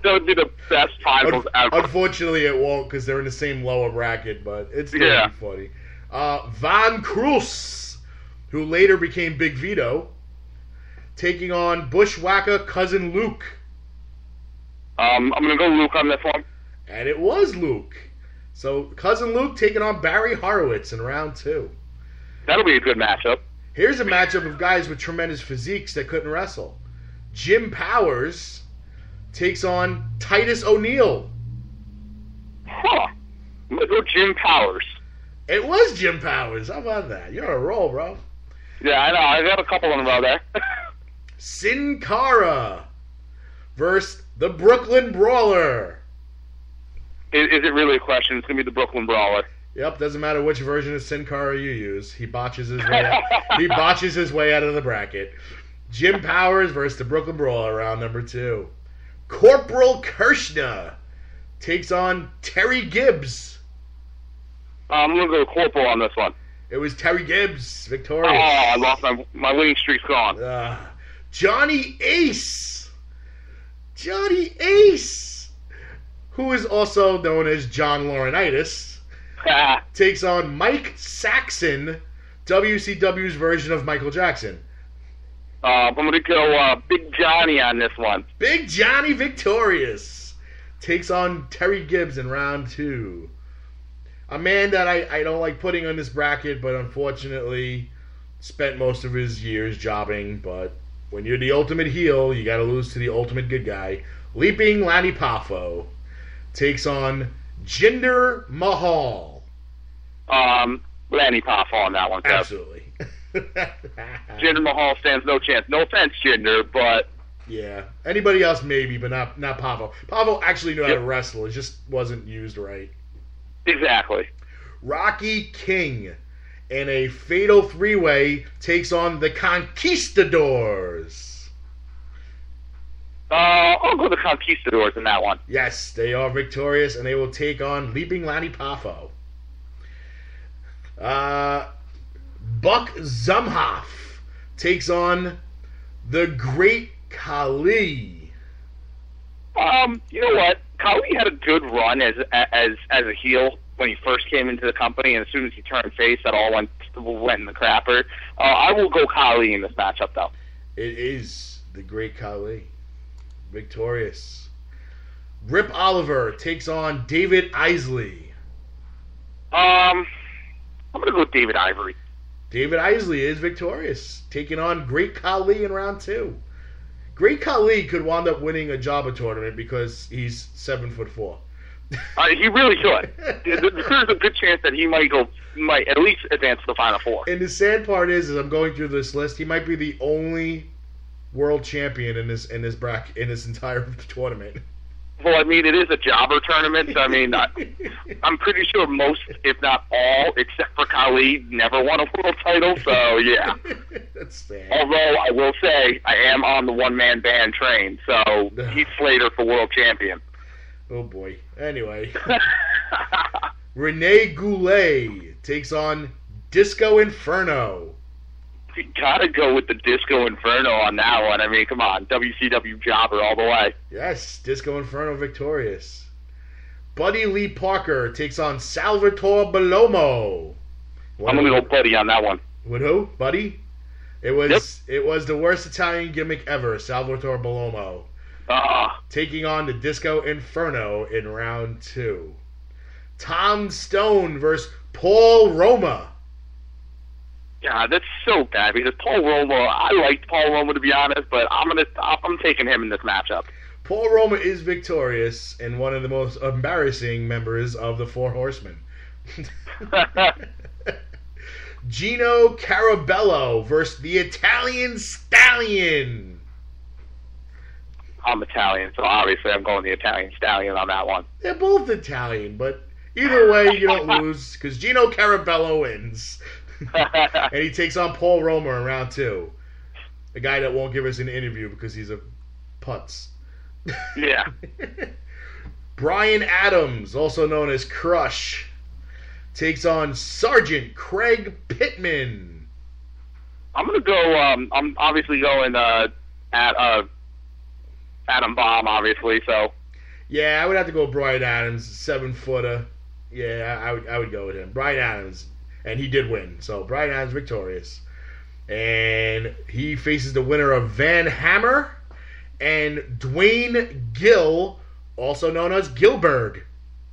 That would be the best titles ever. Unfortunately, it won't because they're in the same lower bracket, but it's still funny. Von Cruz, who later became Big Vito, taking on Bushwhacker Cousin Luke. I'm going to go Luke on this one. And it was Luke. So, Cousin Luke taking on Barry Horowitz in round 2. That'll be a good matchup. Here's a matchup of guys with tremendous physiques that couldn't wrestle. Jim Powers takes on Titus ONeil. Huh. I'm going to go Jim Powers. It was Jim Powers. How about that? You're on a roll, bro. Yeah, I know. I got a couple in a row there. Sin Cara versus the Brooklyn Brawler. Is it really a question? It's going to be the Brooklyn Brawler. Yep, doesn't matter which version of Sin Cara you use. He botches his way out. He botches his way out of the bracket. Jim Powers versus the Brooklyn Brawler, round number 2. Corporal Kirshner takes on Terry Gibbs. I'm going to go Corporal on this one. It was Terry Gibbs, victorious. Oh, I lost my winning streak's gone. Johnny Ace. Johnny Ace, who is also known as John Laurinaitis, takes on Mike Saxon, WCW's version of Michael Jackson. I'm going to go Big Johnny on this one. Big Johnny victorious. Takes on Terry Gibbs in round 2. A man that I don't like putting on this bracket, but unfortunately spent most of his years jobbing. But when you're the ultimate heel, you got to lose to the ultimate good guy. Leaping Lanny Poffo takes on Jinder Mahal. Lanny Poffo on that one, Kev. Absolutely. Jinder Mahal stands no chance. No offense, Jinder, but... Yeah. Anybody else maybe, but not Poffo. Poffo actually knew how to wrestle. It just wasn't used right. Exactly. Rocky King in a fatal 3-way takes on the Conquistadors. I'll go the Conquistadors in that one. Yes, they are victorious, and they will take on Leaping Lanny Poffo. Buck Zumhoff takes on the Great Khali. You know what? Khali had a good run as a heel when he first came into the company, and as soon as he turned face, that all went in the crapper. I will go Khali in this matchup, though. It is the Great Khali. Victorious. Rip Oliver takes on David Isley. I'm going to go with David Ivory. David Isley is victorious, taking on Great Khali in round 2. Great Khali could wind up winning a Jobber tournament because he's 7'4". He really could. There's a good chance that he might at least advance to the Final Four. And the sad part is, as I'm going through this list, he might be the only world champion in this bracket, in this entire tournament. Well, I mean, it is a jobber tournament. So, I mean, I'm pretty sure most, if not all, except for Khali, never won a world title. So, yeah. That's sad. Although, I will say, I am on the one-man band train. So, Heath Slater for world champion. Oh, boy. Anyway. Rene Goulet takes on Disco Inferno. You gotta go with the Disco Inferno on that one. I mean, come on, WCW jobber all the way. Yes, Disco Inferno victorious. Buddy Lee Parker takes on Salvatore Bellomo. I'm gonna go Buddy on that one. With who? Buddy? It was the worst Italian gimmick ever, Salvatore Bellomo. Taking on the Disco Inferno in round 2. Tom Stone versus Paul Roma. Yeah, that's so bad because Paul Roma, I liked Paul Roma to be honest, but I'm taking him in this matchup. Paul Roma is victorious and one of the most embarrassing members of the Four Horsemen. Gino Carabello versus the Italian Stallion. I'm Italian, so obviously I'm going the Italian Stallion on that one. They're both Italian, but either way you don't lose because Gino Carabello wins. And he takes on Paul Roma in round 2. A guy that won't give us an interview because he's a putz. Yeah. Brian Adams, also known as Crush, takes on Sergeant Craig Pittman. I'm going to go, I'm obviously going at Adam Bomb, obviously, so. Yeah, I would have to go with Bryan Adams, 7-footer. Yeah, I would go with him. Bryan Adams, and he did win. So Bryan Adams victorious. And he faces the winner of Van Hammer and Dwayne Gill, also known as Gilbert.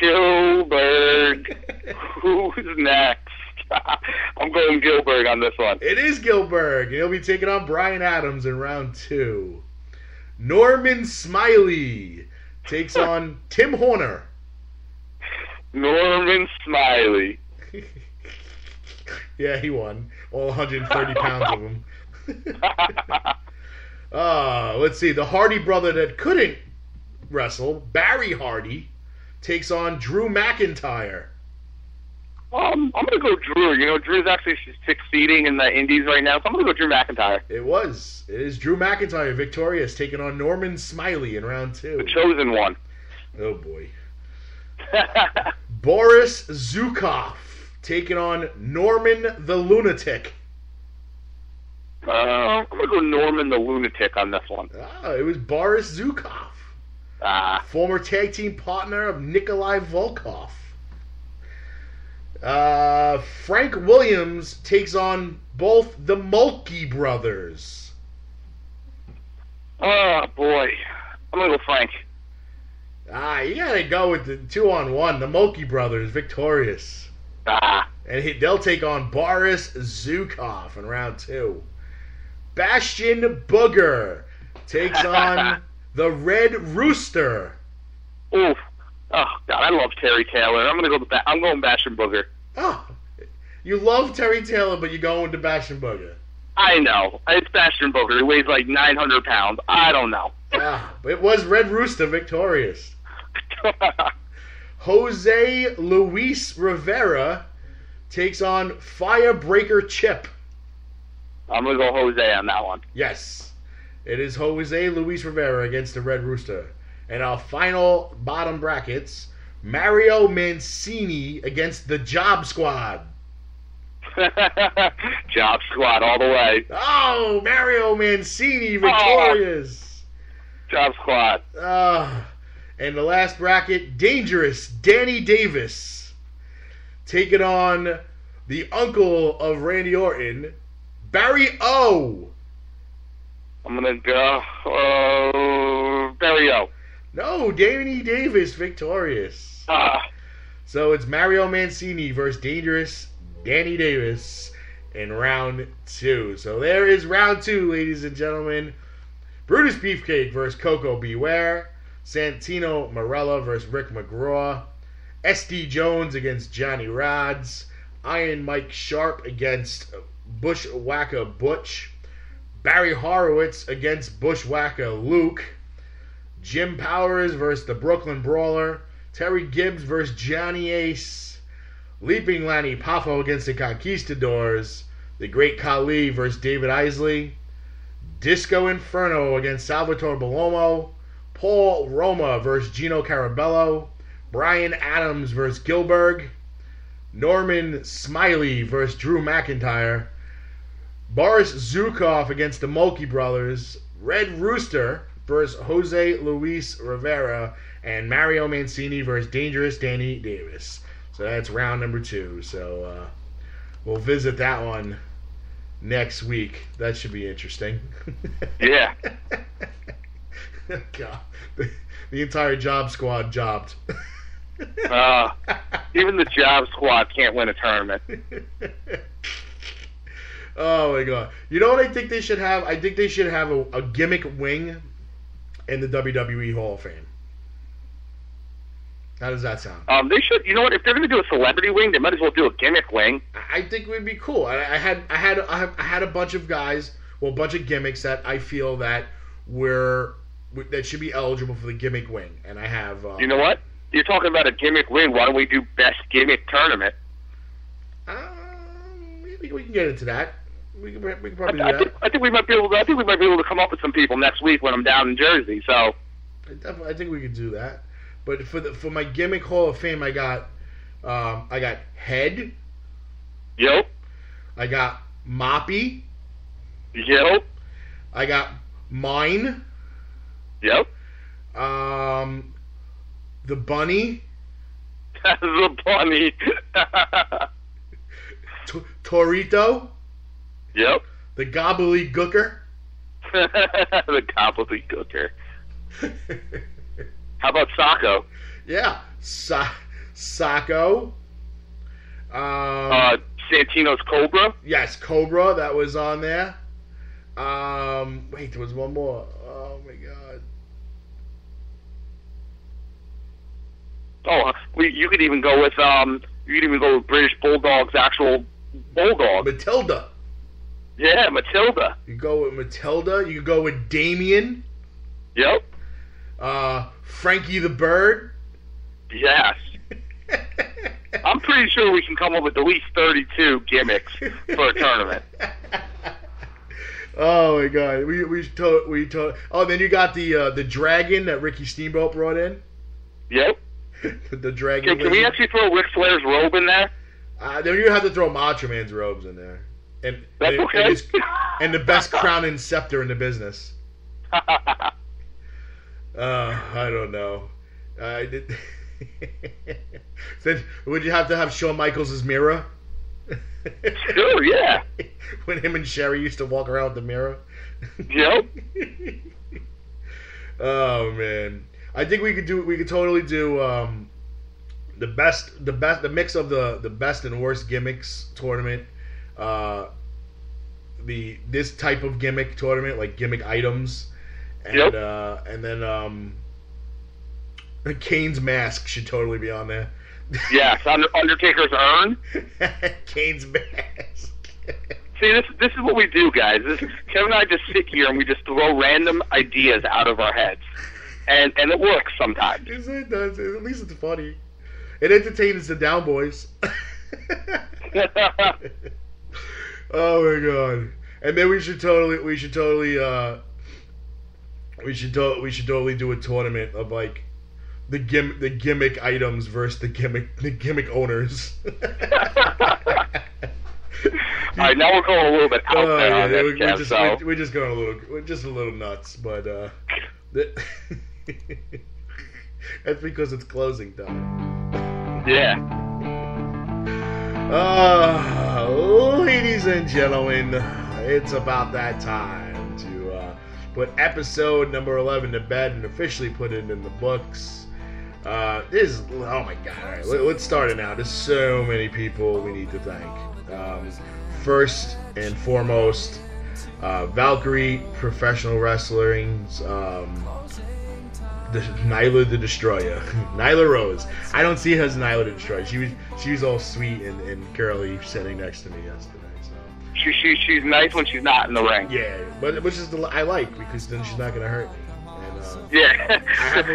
Gilbert. Who's next? I'm going Gilbert on this one. It is Gilbert. He'll be taking on Bryan Adams in round 2. Norman Smiley takes on Tim Horner. Norman Smiley. Yeah, he won. All 130 pounds of him. Let's see. The Hardy brother that couldn't wrestle, Barry Hardy, takes on Drew McIntyre. I'm going to go Drew. You know, Drew's actually succeeding in the indies right now, so I'm going to go Drew McIntyre. It is Drew McIntyre victorious, taking on Norman Smiley in round 2. The chosen one. Oh, boy. Boris Zhukov taking on Norman the Lunatic. I'm going to go Norman the Lunatic on this one. It was Boris Zhukov. Former tag team partner of Nikolai Volkov. Frank Williams takes on both the Mulkey brothers. Oh, boy. I'm going to go Frank. You gotta go with the 2-on-1. The Mulkey brothers victorious. And they'll take on Boris Zhukov in round 2. Bastion Booger takes on the Red Rooster. Oof. Oh, God, I love Terry Taylor. I'm going Bastion Booger. Oh, you love Terry Taylor, but you're going with the Bastion Booger. I know. It's Bastion Booger. He weighs like 900 pounds. I don't know. But it was Red Rooster victorious. Jose Luis Rivera takes on Firebreaker Chip. I'm going to go Jose on that one. Yes. It is Jose Luis Rivera against the Red Rooster. And our final bottom brackets, Mario Mancini against the Job Squad. Job Squad all the way. Oh, Mario Mancini victorious. Job Squad. And the last bracket, Dangerous Danny Davis taking on the uncle of Randy Orton, Barry O. I'm going to go Barry O. No, Danny Davis victorious. So it's Mario Mancini versus Dangerous Danny Davis in round 2. So there is round 2, ladies and gentlemen. Brutus Beefcake versus Coco Beware. Santino Marella versus Rick McGraw. SD Jones against Johnny Rods. Iron Mike Sharp against Bushwhacker Butch. Barry Horowitz against Bushwhacker Luke. Jim Powers versus the Brooklyn Brawler. Terry Gibbs versus Johnny Ace. Leaping Lanny Poffo against the Conquistadors. The Great Khali versus David Isley. Disco Inferno against Salvatore Bellomo. Paul Roma versus Gino Carabello. Bryan Adams versus Gilbert. Norman Smiley versus Drew McIntyre. Boris Zhukov against the Mulkey brothers. Red Rooster versus Jose Luis Rivera. And Mario Mancini versus Dangerous Danny Davis. So that's round number 2. So we'll visit that one next week. That should be interesting. Yeah. God. The entire Job Squad jobbed. Even the Job Squad can't win a tournament. Oh my God! You know what I think they should have? I think they should have a gimmick wing in the WWE Hall of Fame. How does that sound? They should. You know what? If they're going to do a celebrity wing, they might as well do a gimmick wing. I think it would be cool. I had a bunch of guys, a bunch of gimmicks that I feel that that should be eligible for the gimmick wing, and I have. You know what? You're talking about a gimmick wing. Why don't we do best gimmick tournament? We can get into that. We can probably do that. I think we might be able to come up with some people next week when I'm down in Jersey. So. I think we could do that. But for my gimmick Hall of Fame, I got Head. Yep. I got Moppy. Yep. I got Mine. Yep. The Bunny. The Bunny. Torito. Yep. The Gobbledygooker. The Gobbledygooker. How about Sacco? Yeah. Sacco. Santino's Cobra. Yes, Cobra. That was on there. Wait, there was one more. Oh my god. Oh, you could even go with British Bulldog's actual bulldog. Matilda. Yeah, Matilda. You go with Matilda. You go with Damien. Yep. Frankie the Bird. Yes. I'm pretty sure we can come up with at least 32 gimmicks for a tournament. Oh my god, we told. Oh, then you got the dragon that Ricky Steamboat brought in. Yep. The dragon. Can we actually throw Ric Flair's robe in there? Then you have to throw Macho Man's robes in there. And that's okay. And the best crown and scepter in the business. I don't know. Then would you have to have Shawn Michaels' mirror? Sure, yeah. When him and Sherry used to walk around with the mirror. Yep. Oh man, I think we could totally do the mix of the best and worst gimmicks tournament. This type of gimmick tournament, like gimmick items, and yep. And then Kane's mask should totally be on there. Yes, Undertaker's urn. Kane's mask. See, this is what we do, guys. Kevin and I just sit here and we just throw random ideas out of our heads, and it works sometimes. It does. At least it's funny. It entertains the down boys. Oh my god! And then we should totally do a tournament of like the gimmick items versus the gimmick owners. All right, now we're going a little bit out there on this, Kev, we're just going a little nuts, but that's because it's closing time. Yeah. Ladies and gentlemen, it's about that time to put episode number 11 to bed and officially put it in the books. Oh my god! All right, let's start it now. There's so many people we need to thank. First and foremost, Valkyrie Professional Wrestling's Nyla the Destroyer, Nyla Rose. I don't see her as Nyla the Destroyer. She was all sweet and curly sitting next to me yesterday. So she's nice when she's not in the ring. Yeah, but which is I like because then she's not gonna hurt me. Yeah,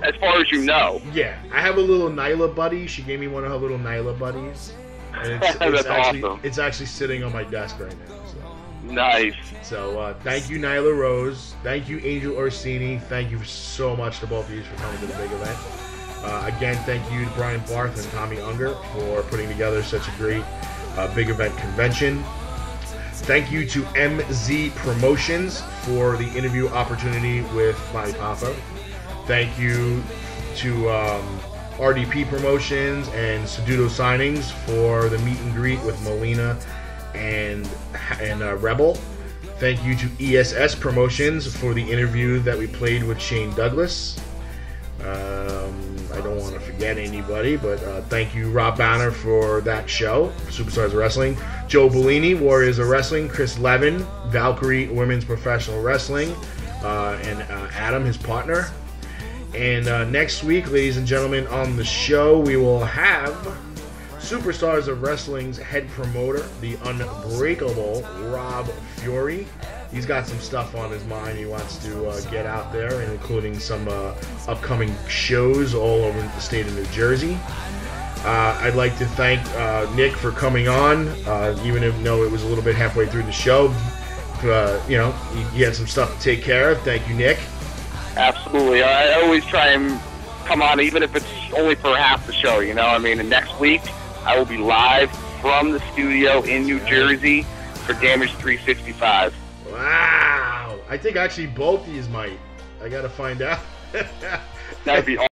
as far as you know. Yeah, I have a little Nyla buddy. She gave me one of her little Nyla buddies. And That's awesome. It's actually sitting on my desk right now. So. Nice. So thank you, Nyla Rose. Thank you, Angel Orsini. Thank you so much to both of you for coming to the big event. Again, thank you to Brian Barth and Tommy Unger for putting together such a great big event convention. Thank you to MZ Promotions for the interview opportunity with Lanny Poffo. Thank you to RDP Promotions and Seduto Signings for the meet and greet with Molina and Rebel. Thank you to ESS Promotions for the interview that we played with Shane Douglas. I don't want to forget anybody, but thank you, Rob Banner, for that show, Superstars of Wrestling. Joe Bellini, Warriors of Wrestling. Chris Levin, Valkyrie Women's Professional Wrestling. And Adam, his partner. And next week, ladies and gentlemen, on the show, we will have Superstars of Wrestling's head promoter, the unbreakable Rob Fury. He's got some stuff on his mind he wants to get out there, including some upcoming shows all over the state of New Jersey. I'd like to thank Nick for coming on, even though it was a little bit halfway through the show. You had some stuff to take care of. Thank you, Nick. Absolutely. I always try and come on, even if it's only for half the show, you know? I mean, and next week, I will be live from the studio in New Jersey for Damage 365. Wow. I think actually both these might. I got to find out. That'd be awesome.